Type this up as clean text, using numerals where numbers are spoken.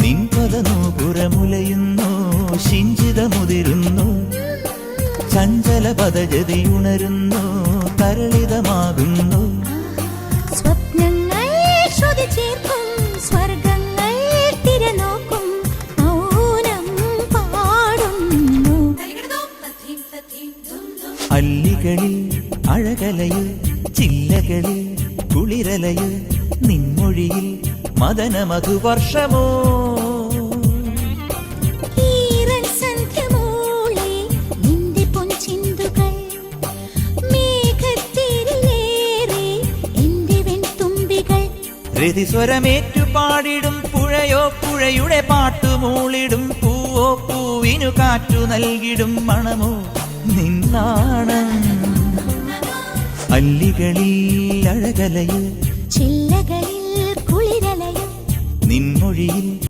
നിൻപദനൂപുരമുലയുന്നു, ശിഞ്ചിതമുതിരുന്നു, ചഞ്ചല പദജതിയുണരുന്നു, തരളിതമാകുന്നു. സ്വപ്നങ്ങൾ ശ്രുതി ചേർക്കും, സ്വർഗങ്ങൾ തിരനോക്കും, മൗനം പാടുന്നു. അല്ലികളിൽ അഴകലയിൽ, ചില്ലകളിൽ കുളിരലയിൽ, നിൻമൊഴിയിൽ മദന മധുവർഷമോ. രതിസ്വരമേറ്റു പാടിടും പുഴയോ പുഴയുടെ പാട്ടുമൂളിടും പൂവോ പൂവിനു കാറ്റു നൽകിടും മണമോ നിന്നാണം. അല്ലികളിൽ അഴകലയിൽ, ചില്ലകളിൽ കുളിരലയിൽ, നിൻമൊഴിയിൽ